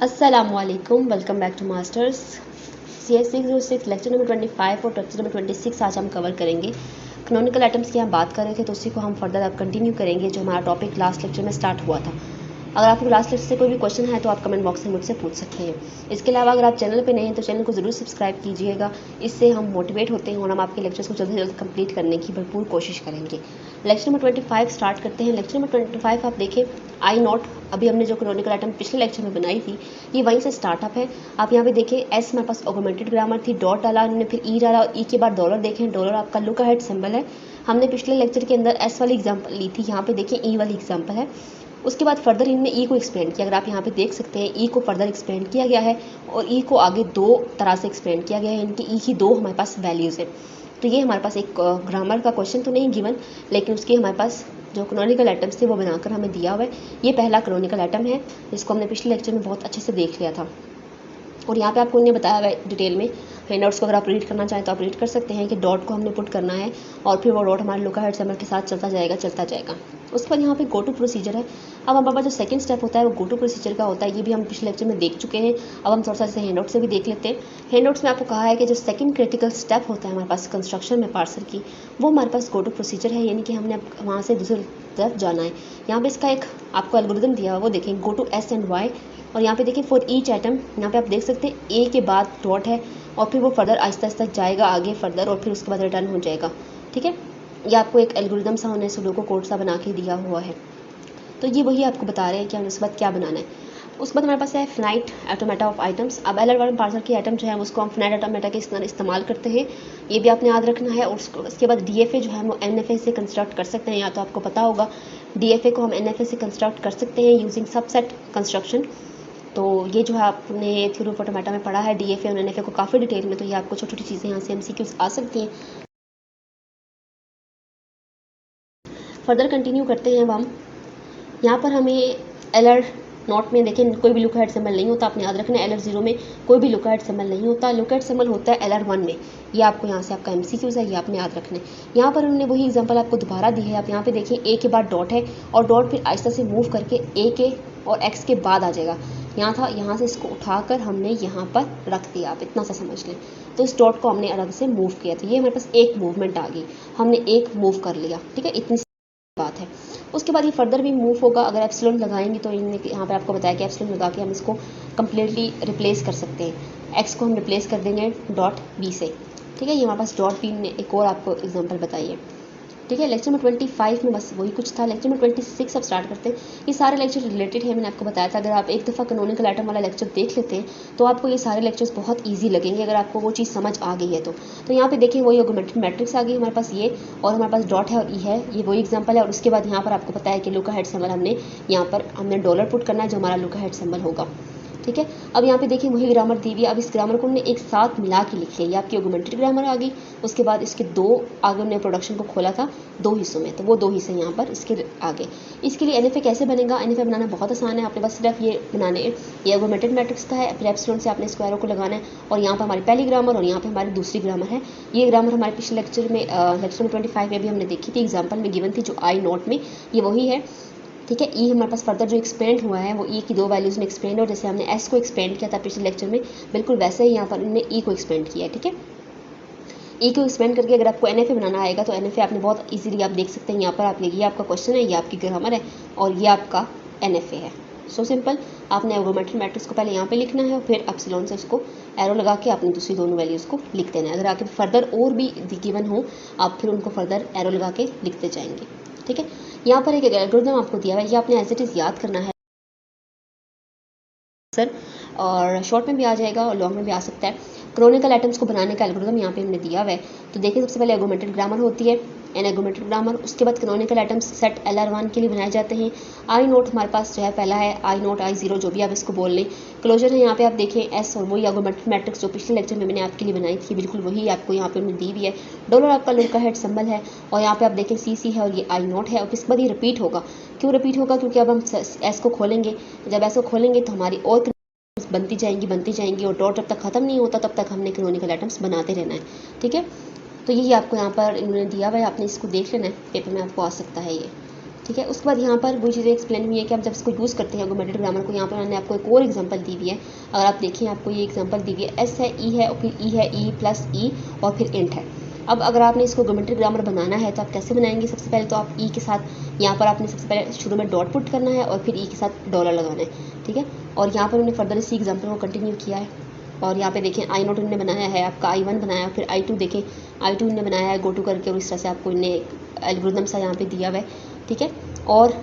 अस्सलामुअलैकुम, welcome back to masters CS 606 lecture number 25 और lecture number 26 आज हम कवर करेंगे। कैनोनिकल आइटम्स की हम बात कर रहे थे तो उसी को हम फर्दर अब कंटिन्यू करेंगे जो हमारा टॉपिक लास्ट लेक्चर में स्टार्ट हुआ था। अगर आपको लास्ट लेक्चर से कोई भी क्वेश्चन है तो आप कमेंट बॉक्स में मुझसे पूछ सकते हैं। इसके अलावा अगर आप चैनल पे नए हैं तो चैनल को ज़रूर सब्सक्राइब कीजिएगा, इससे हम मोटिवेट होते हैं और हम आपके लेक्चर्स को जल्द से जल्द कंप्लीट करने की भरपूर कोशिश करेंगे। लेक्चर नंबर 25 स्टार्ट करते हैं। लेक्चर नंबर 25 आप देखें, आई नॉट अभी हमने जो कैनोनिकल आइटम पिछले लेक्चर में बनाई थी ये वहीं से स्टार्टअप है। आप यहाँ पे देखें, एस हमारे पास ऑगमेंटेड ग्रामर थी, डॉट डाला उन्होंने, फिर ई डाला और ई के बाद डॉलर देखें, डॉलर आपका लुक अहेड सिंबल है। हमने पिछले लेक्चर के अंदर एस वाली एग्जांपल ली थी, यहाँ पे देखें ई वाली एग्जांपल है। उसके बाद फर्दर इनमें ई को एक्सपेंड किया, अगर आप यहाँ पे देख सकते हैं ई को फर्दर एक्सपेंड किया गया है और ई को आगे दो तरह से एक्सपेंड किया गया है, इनकी ई की दो हमारे पास वैल्यूज़ है। तो ये हमारे पास एक ग्रामर का क्वेश्चन तो नहीं गिवन, लेकिन उसके हमारे पास जो कैनोनिकल आइटम्स थे वो बनाकर हमें दिया हुआ है। ये पहला कैनोनिकल आइटम है जिसको हमने पिछले लेक्चर में बहुत अच्छे से देख लिया था और यहाँ पे आपको उन्हें बताया हुआ है डिटेल में। हैंडआउट्स को अगर आप रीड करना चाहें तो आप रीड कर सकते हैं कि डॉट को हमने पुट करना है और फिर वो डॉट हमारे लुक अहेड सिंबल के साथ चलता जाएगा। उसके बाद यहाँ पे गो टू प्रोसीजर है। अब हमारे पास जो सेकंड स्टेप होता है वो गो टू प्रोसीजर का होता है, ये भी हम पिछले लेक्चर में देख चुके हैं। अब हम थोड़ा सा इसे हैंडआउट से भी देख लेते हैं। हैंडआउट्स में आपको कहा है कि जो सेकंड क्रिटिकल स्टेप होता है हमारे पास कंस्ट्रक्शन में पार्सर की, वो हमारे पास गो टू प्रोसीजर है, यानी कि हमने वहाँ से दूसरी तरफ जाना है। यहाँ पे इसका एक आपको एल्गोरिथम दिया हुआ वो देखें, go to S and Y, और यहाँ पे देखिए फॉर ईच आइटम, यहाँ पे आप देख सकते हैं ए के बाद डॉट है और फिर वो फर्दर आहिस्ता आहिस्ता जाएगा आगे फर्दर और फिर उसके बाद रिटर्न हो जाएगा। ठीक है, ये आपको एक एल्गोरिथम सा उन्हें सुडोको कोड सा बना के दिया हुआ है। तो ये वही आपको बता रहे हैं कि हमें उसके बाद क्या बनाना है। उसके बाद हमारे पास है फिनाइट ऑटोमेटा ऑफ आइटम्स। अब LR1 पार्सर के आइटम जो है उसको हम फिनाइट ऑटोमेटा के इस्तेमाल करते हैं, ये भी आपने याद रखना है। और उसके बाद DFA जो है वो NFA से कंस्ट्रक्ट कर सकते हैं, या तो आपको पता होगा DFA को हम NFA से कंस्ट्रक्ट कर सकते हैं यूजिंग सबसेट कंस्ट्रक्शन। तो ये जो है आपने थ्योरी ऑफ ऑटोमेटा में पढ़ा है DFA और NFA को काफ़ी डिटेल में, तो ये आपको छोटी छोटी चीज़ें यहाँ से MCQs आ सकती हैं। फर्दर कंटिन्यू करते हैं अब हम। यहाँ पर हमें LR नॉट में देखें कोई भी लुक अहेड सिंबल नहीं होता, आपने याद रखना है। LR0 में कोई भी लुक अहेड सिंबल नहीं होता, लुक अहेड सिंबल होता है LR1 में। ये आपको यहाँ से आपका MCQs है, ये आपने याद रखना है। यहाँ पर उन्होंने वही एग्जांपल आपको दोबारा दी है। आप यहाँ पे देखिए ए के बाद डॉट है और डॉट फिर आहिस्ता से मूव करके ए के और एक्स के बाद आ जाएगा। यहाँ था, यहाँ से इसको उठाकर हमने यहाँ पर रख दिया, आप इतना सा समझ लें। तो इस डॉट को हमने अलग से मूव किया, तो ये हमारे पास एक मूवमेंट आ गई, हमने एक मूव कर लिया। ठीक है, इतनी बात है। उसके बाद ये फर्दर भी मूव होगा, अगर एप्सिलॉन लगाएंगे तो यहाँ पे आपको बताया कि एप्सिलॉन लगा के हम इसको कम्प्लीटली रिप्लेस कर सकते हैं। एक्स को हम रिप्लेस कर देंगे डॉट बी से। ठीक है, ये हमारे पास डॉट बी ने एक और आपको एग्जांपल बताई है। ठीक है, लेक्चर नंबर 25 में बस वही कुछ था। लेक्चर नंबर 26 अब स्टार्ट करते हैं। ये सारे लेक्चर रिलेटेड है, मैंने आपको बताया था। अगर आप एक दफ़ा कैनोनिकल आइटम वाला लेक्चर देख लेते हैं तो आपको ये सारे लेक्चर्स बहुत ईजी लगेंगे, अगर आपको वो चीज़ समझ आ गई है तो यहाँ पे देखिए वही ऑगमेंटेड मैट्रिक्स आ गई हमारे पास ये, और हमारे पास डॉट है और ई है, ये वही एग्जाम्पल है। और उसके बाद यहाँ पर आपको पता है कि लुक अहेड सिंबल हमने यहाँ पर डॉलर पुट करना है जो हमारा लुक अहेड सिंबल होगा। ठीक है, अब यहाँ पे देखिए वही ग्रामर दी हुई है। अब इस ग्रामर को हमने एक साथ मिला के लिख लिया, ये आपकी ऑगमेंटेड ग्रामर आ गई। उसके बाद इसके दो आगे हमने प्रोडक्शन को खोला था दो हिस्सों में, तो वो दो हिस्से यहाँ पर इसके आगे। इसके लिए NFA कैसे बनेगा, NFA बनाना बहुत आसान है, आपने बस सिर्फ ये बनाने, ये ऑगमेंटेड मैट्रिक्स का है, फिर एप्सिलॉन से आपने स्क्वायरों को लगाना है और यहाँ पर हमारी पहली ग्रामर और यहाँ पर हमारी दूसरी ग्रामर है। ये ग्रामर हमारे पिछले लेक्चर में लेक्चर 25 में भी हमने देखी थी, एग्जाम्पल में गिवन थी जो आई नॉट में, ये वही है। ठीक है, ई हमारे पास फर्दर जो एक्सपेंड हुआ है वो ई की दो वैल्यूज़ में एक्सपेंड, और जैसे हमने एस को एक्सपेंड किया था पिछले लेक्चर में, बिल्कुल वैसे ही यहाँ पर इन्होंने ई को एक्सपेंड किया है। ठीक है, ई को एक्सपेंड करके अगर आपको NFA बनाना आएगा तो NFA आपने बहुत इजीली आप देख सकते हैं यहाँ पर। आप ये आपका क्वेश्चन है, ये आपकी ग्रामर है और ये आपका NFA है। सो सिंपल, आपने ऑगमेंटेड मैट्रिक्स को पहले यहाँ पे लिखना है और फिर एप्सिलॉन से उसको एरो लगा के आपने दूसरी दोनों वैल्यूज़ को लिख देना है। अगर आगे फर्दर और भी गिवन हो आप फिर उनको फर्दर एरो लगा के लिखते जाएंगे। ठीक है, यहाँ पर एक एल्गोरिथम आपको दिया हुआ है, ये आपने एज इट इज़ याद करना है सर, और शॉर्ट में भी आ जाएगा और लॉन्ग में भी आ सकता है। कैनोनिकल आइटम्स को बनाने का एल्गोरिथम यहाँ पे हमने दिया हुआ है। तो देखिए, सबसे पहले ऑगमेंटेड ग्रामर होती है, एन ऑगमेंटेड ग्रामर। उसके बाद कैनोनिकल आइटम्स सेट LR1 के लिए बनाए जाते हैं। आई नोट हमारे पास जो है पहला है, आई नोट I0 जो भी आप इसको बोल लें। क्लोजर है यहाँ पे आप देखें एस, और वही ऑगमेंटेड मैट्रिक्स जो पिछले लेक्चर में मैंने आपके लिए बनाई थी बिल्कुल वही आपको यहाँ पे हमने दी हुई है। डॉलर आपका लुक अहेड सिंबल है और यहाँ पे आप देखें CC है और ये आई नोट है। और इसके बाद ये रिपीट होगा, क्यों रिपीट होगा, क्योंकि अब हम एस को खोलेंगे, जब एस को खोलेंगे तो हमारी और बनती जाएंगी और डॉट जब तक ख़त्म नहीं होता तब तक हमने कैनोनिकल आइटम्स बनाते रहना है। ठीक है, तो यही आपको यहाँ पर इन्होंने दिया हुआ है, आपने इसको देख लेना है, पेपर में आपको आ सकता है ये। ठीक है। उसके बाद यहाँ पर वही चीज़ें एक्सप्लेन हुई है कि आप जब इसको यूज़ करते हैं ऑगमेंटेड ग्रामर को, यहाँ पर मैंने आपको एक और एग्जांपल दी हुई है। अगर आप देखें आपको ये एग्जांपल दी हुई है, एस है, ई है और फिर ई है, ई प्लस ई और फिर इंट है। अब अगर आपने इसको ऑगमेंटेड ग्रामर बनाना है तो आप कैसे बनाएंगे? सबसे पहले तो आप ई के साथ यहाँ पर आपने सबसे पहले शुरू में डॉट पुट करना है और फिर ई के साथ डॉलर लगाना है, ठीक है। और यहाँ पर उन्होंने फर्दर इसी एग्जाम्पल को कंटिन्यू किया है। और यहाँ पे देखें आई नोट इनने बनाया है, आपका I1 बनाया, फिर I2 देखें I2 इनने बनाया है, गो टू करके, और इस तरह से आपको इनने एल्गोरिथम सा यहाँ पे दिया हुआ है, ठीक है। और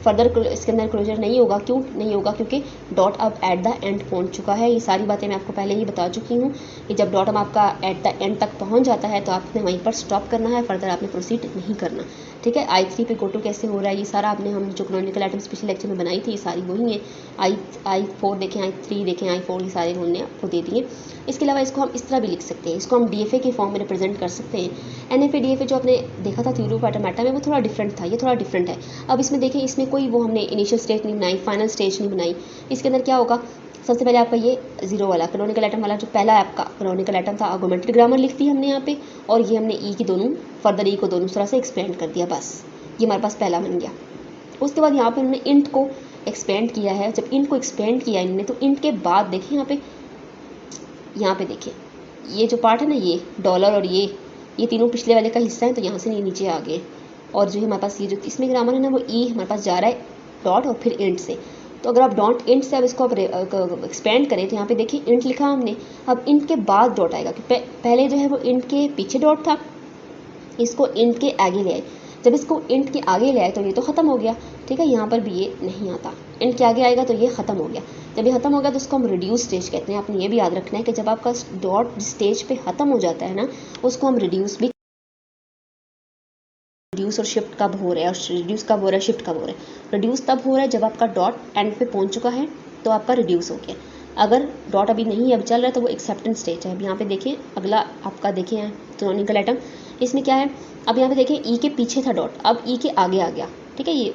फर्दर इसके अंदर क्लोजर नहीं होगा, क्यों नहीं होगा? क्योंकि डॉट अब एट द एंड पहुंच चुका है। ये सारी बातें मैं आपको पहले ही बता चुकी हूँ कि जब डॉट अब आपका एट द एंड तक पहुंच जाता है तो आपने वहीं पर स्टॉप करना है, फर्दर आपने प्रोसीड नहीं करना, ठीक है। I3 पे गो टू कैसे हो रहा है, ये सारा आपने हम जो क्रोनिकल आइटम्स पिछले लेक्चर में बनाई थी ये सारी वही है। I4 देखें, I3 देखें, I4, ये सारे हमने आपको दे दिए। इसके अलावा इसको हम इस तरह भी लिख सकते हैं, इसको हम DFA के फॉर्म में रिप्रेजेंट कर सकते हैं। NFA DFA जो आपने देखा था थ्योरी ऑफ ऑटोमेटा में वो थोड़ा डिफरेंट था, ये थोड़ा डिफरेंट है। अब इसमें देखें, इसमें कोई वो हमने इनिशियल स्टेज नहीं बनाई, फाइनल स्टेज नहीं बनाई। इसके अंदर क्या होगा? सबसे पहले आपका ये जीरो वाला कैनोनिकल आइटम वाला जो पहला आपका कैनोनिकल आइटम था, ऑगमेंटेड ग्रामर लिख दी हमने यहाँ पे, और ये हमने ई की दोनों फर्दर ई को दोनों तरह से एक्सपेंड कर दिया, बस ये हमारे पास पहला बन गया। उसके बाद यहाँ पे हमने इंट को एक्सपेंड किया है। जब इंट को एक्सपेंड किया इन्होंने तो इंट के बाद देखें यहाँ पे देखें ये जो पार्ट है ना, ये डॉलर और ये तीनों पिछले वाले का हिस्सा है, तो यहाँ से नीचे आ गए। और जो हमारे पास ये जो इसमें ग्रामर है ना वो ई हमारे पास जा रहा है डॉट और फिर इंट से। तो अगर आप डॉट इंट से अब इसको आप एक्सपेंड करें तो यहाँ पे देखिए इंट लिखा हमने, अब इंट के बाद डॉट आएगा। पहले जो है वो इंट के पीछे डॉट था, इसको इंट के आगे ले आए। जब इसको इंट के आगे ले आए तो ये तो ख़त्म हो गया, ठीक है। यहाँ पर भी ये नहीं आता, इंट के आगे आएगा तो ये ख़त्म हो गया। जब ये ख़त्म हो गया तो उसको हम रिड्यूस स्टेज कहते हैं। आपने ये भी याद रखना है कि जब आपका डॉट स्टेज पे ख़त्म हो जाता है ना, उसको हम रिड्यूस भी, रिड्यूस और शिफ्ट कब हो रहा है, और रिड्यूस कब हो रहा है, शिफ्ट कब हो रहा है। रिड्यूस तब हो रहा है जब आपका डॉट एंड पे पहुंच चुका है तो आपका रिड्यूस हो गया। अगर डॉट अभी नहीं है, अभी चल रहा है, तो वो एक्सेप्टेंस स्टेज है। अब यहाँ पे देखें अगला आपका देखें कैनोनिकल आइटम, इसमें क्या है? अब यहाँ पे देखें ई के पीछे था डॉट, अब ई के आगे आ गया, ठीक है। ये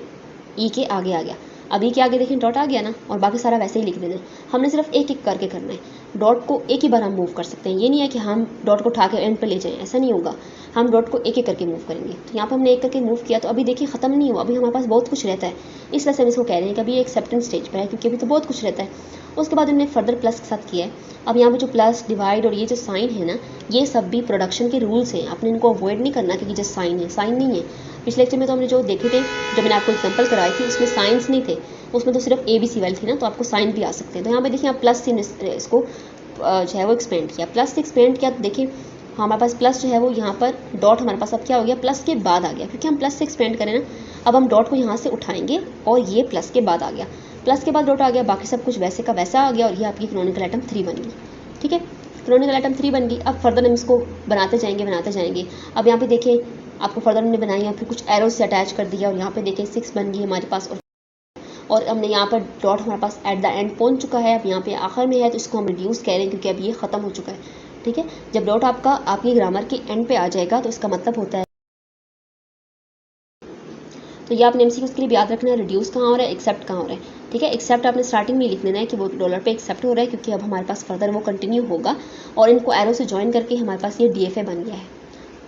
ई के आगे आ गया, अब ई के आगे देखें डॉट आ गया ना, और बाकी सारा वैसे ही लिख देना है। हमने सिर्फ एक एक करके करना है। डॉट को एक ही बार हम मूव कर सकते हैं, ये नहीं है कि हम डॉट को उठा के एंड पे ले जाएं, ऐसा नहीं होगा। हम डॉट को एक एक करके मूव करेंगे। तो यहाँ पर हमने एक करके मूव किया तो अभी देखिए ख़त्म नहीं हुआ, अभी हमारे पास बहुत कुछ रहता है। इस वजह से हम इसको कह रहे हैं कि अभी एक्सेप्टेंस स्टेज पर है, क्योंकि अभी तो बहुत कुछ रहता है। उसके बाद उन्होंने फर्दर प्लस के साथ किया है। अब यहाँ पे जो प्लस, डिवाइड और ये जो साइन है ना, ये सब भी प्रोडक्शन के रूल्स हैं, आपने इनको अवॉइड नहीं करना क्योंकि जस्ट साइन है, साइन नहीं है। पिछले लेक्चर में तो हमने जो देखे थे, जब मैंने आपको एग्जांपल कराई थी, उसमें साइंस नहीं थे, उसमें तो सिर्फ ABC वाली थी ना, तो आपको साइन भी आ सकते हैं। तो यहाँ पे देखिए आप प्लस से इसको जो है वो एक्सपेंड किया, प्लस से एक्सपेंड किया तो देखिए हमारे पास प्लस जो है वो यहाँ पर डॉट हमारे पास अब क्या हो गया, प्लस के बाद आ गया, क्योंकि हम प्लस से एक्सपेंड करें ना। अब हम डॉट को यहाँ से उठाएंगे और ये प्लस के बाद आ गया, प्लस के बाद डॉट आ गया, बाकी सब कुछ वैसे का वैसा आ गया, और ये आपकी कैनोनिकल आइटम 3 बन गई, ठीक है। कैनोनिकल आइटम 3 बन गई। अब फर्दर हम इसको बनाते जाएंगे। अब यहाँ पे देखें आपको फर्दर हमने बनाई और फिर कुछ एरोज से अटैच कर दिया, और यहाँ पे देखें 6 बन गई हमारे पास, और हमने यहाँ पर डॉट हमारे पास एट द एंड पहुँच चुका है। अब यहाँ पे आखिर में है तो इसको हम रिड्यूस कह रहे हैं क्योंकि अब ये ख़त्म हो चुका है, ठीक है। जब डॉट आपका आपकी ग्रामर के एंड पे आ जाएगा तो इसका मतलब होता है, तो ये आपने MCQ के लिए याद रखना है, रिड्यूस कहाँ हो रहा है, एक्सेप्ट कहाँ हो रहा है, ठीक है। एक्सेप्ट आपने स्टार्टिंग में लिख देना है कि वो डॉलर पे एक्सेप्ट हो रहा है, क्योंकि अब हमारे पास फर्दर वो कंटिन्यू होगा, और इनको एरो से ज्वाइन करके हमारे पास ये DFA बन गया है,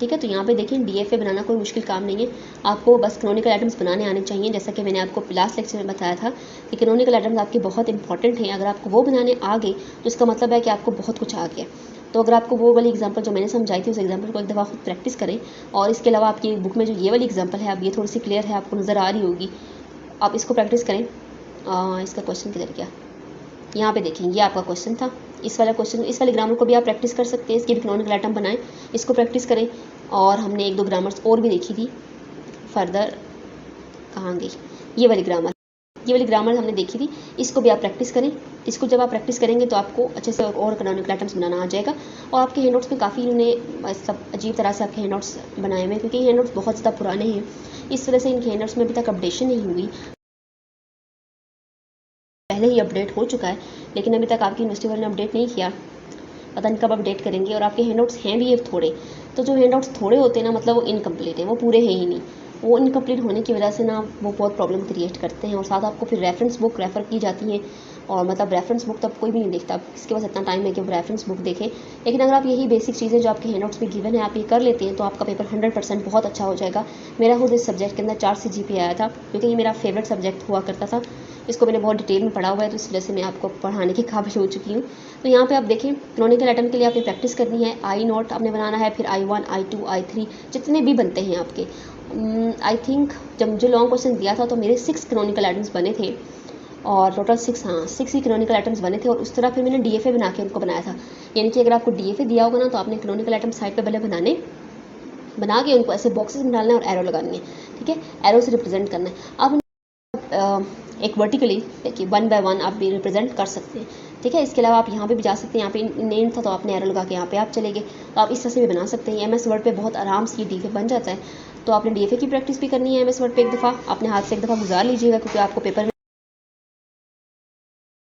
ठीक है। तो यहाँ पे देखें DFA बनाना कोई मुश्किल काम नहीं है, आपको बस कैनोनिकल आइटम्स बनाने आने चाहिए। जैसा कि मैंने आपको लास्ट लेक्चर में बताया था कि कैनोनिकल आइटम्स आपके बहुत इंपॉर्टेंट हैं। अगर आपको वो बनाने आ गए तो इसका मतलब है कि आपको बहुत कुछ आ गया। तो अगर आपको वो वाली एग्जांपल जो मैंने समझाई थी उस एग्जांपल को एक दफ़ा खुद प्रैक्टिस करें, और इसके अलावा आपकी बुक में जो ये वाली एग्जांपल है अब ये थोड़ी सी क्लियर है, आपको नज़र आ रही होगी, आप इसको प्रैक्टिस करें। इसका क्वेश्चन किधर गया, यहाँ पे देखें ये आपका क्वेश्चन था, इस वाला क्वेश्चन, इस वाले ग्रामर को भी आप प्रैक्टिस कर सकते हैं, इसकी भी कैनोनिकल आइटम बनाएं, इसको प्रैक्टिस करें। और हमने 1-2 ग्रामर्स और भी देखी थी, फर्दर कहाँ गई ये वाली ग्रामर हमने देखी थी, इसको भी आप प्रैक्टिस करें। इसको जब आप प्रैक्टिस करेंगे तो आपको अच्छे से और कैनोनिकल आइटम्स बनाना आ जाएगा। और आपके हैंड नोट्स में काफ़ी इन्होंने सब अजीब तरह से आपके हैंड नोट्स बनाए हुए हैं, क्योंकि हैंड नोट्स बहुत ज़्यादा पुराने हैं, इस वजह से इनके हैंड नोट्स में अभी तक अपडेशन नहीं हुई। पहले ही अपडेट हो चुका है, लेकिन अभी तक आपकी यूनिवर्सिटी वालों ने अपडेट नहीं किया, पता नहीं कब अपडेट करेंगे। और आपके हैंड नोट्स हैं भी ये थोड़े, तो जो हैंड नोट्स थोड़े होते हैं ना, मतलब वो इनकम्प्लीट हैं, वो पूरे हैं ही नहीं। वो इनकम्प्लीट होने की वजह से ना वो बहुत प्रॉब्लम क्रिएट करते हैं, और साथ आपको फिर रेफरेंस बुक रेफ़र की जाती हैं, और मतलब रेफरेंस बुक तब कोई भी नहीं देखता, अब किसके पास इतना टाइम है कि वो रेफरेंस बुक देखें। लेकिन अगर आप यही बेसिक चीज़ें जो आपके हैंडआउट्स में गिवन है आप ये कर लेते हैं तो आपका पेपर 100% बहुत अच्छा हो जाएगा। मेरा खुद इस सब्जेक्ट के अंदर 4 से GPA आया था, क्योंकि ये मेरा फेवरेट सब्जेक्ट हुआ करता था। इसको मैंने बहुत डिटेल में पढ़ा हुआ है, तो इस वजह से मैं आपको पढ़ाने के काबिल हो चुकी हूँ। तो यहाँ पे आप देखें, कैनोनिकल एटम के लिए आपने प्रैक्टिस करनी है, I0 आपने बनाना है, फिर I1 I2 I3 जितने भी बनते हैं आपके। आई थिंक जब मुझे लॉन्ग क्वेश्चन दिया था तो मेरे 6 कैनोनिकल एटम्स बने थे, और टोटल 6 ही कैनोनिकल एटम्स बने थे। और उस तरह फिर मैंने DFA बना के उनको बनाया था। यानी कि अगर आपको DFA दिया होगा ना तो आपने कैनोनिकल एटम साइड पे पहले बना के उनको ऐसे बॉक्सेस में डालना है और एरो लगानी है, ठीक है, एरो से रिप्रेजेंट करना है। अब एक वर्टिकली देखिए 1 बाय 1 आप भी रिप्रेजेंट कर सकते हैं, ठीक है। इसके अलावा आप यहाँ पे भी जा सकते हैं, यहाँ पे नेम था तो आपने एरो लगा के यहाँ पे आप चले गए, तो आप इस तरह से भी बना सकते हैं। MS वर्ड पे बहुत आराम से ये DFA बन जाता है। तो आपने DFA की प्रैक्टिस भी करनी है MS वर्ड पे एक दफ़ा, अपने हाथ से एक दफ़ा गुजार लीजिएगा, क्योंकि आपको पेपर में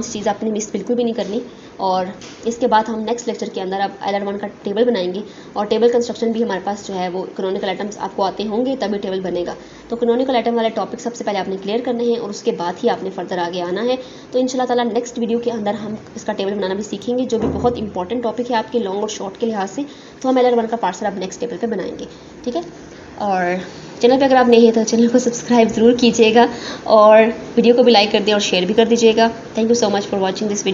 इस चीज़ आपने मिस बिल्कुल भी नहीं करनी। और इसके बाद हम नेक्स्ट लेक्चर के अंदर अब LR1 का टेबल बनाएंगे, और टेबल कंस्ट्रक्शन भी हमारे पास जो है वो कैनोनिकल एटम्स आपको आते होंगे तभी टेबल बनेगा। तो कैनोनिकल एटम वाले टॉपिक सबसे पहले आपने क्लियर करने हैं और उसके बाद ही आपने फर्दर आगे आना है। तो इंशाल्लाह ताला नेक्स्ट वीडियो के अंदर हम इसका टेबल बनाना भी सीखेंगे, जो भी बहुत इंपॉर्टेंट टॉपिक है आपके लॉन्ग और शॉर्ट के लिहाज से। तो हम LR1 का पार्सल अब नेक्स्ट टेबल पर बनाएंगे, ठीक है। और चैनल पे अगर आप नए हैं तो चैनल को सब्सक्राइब ज़रूर कीजिएगा, और वीडियो को भी लाइक कर दें और शेयर भी कर दीजिएगा। Thank you so much for watching this video.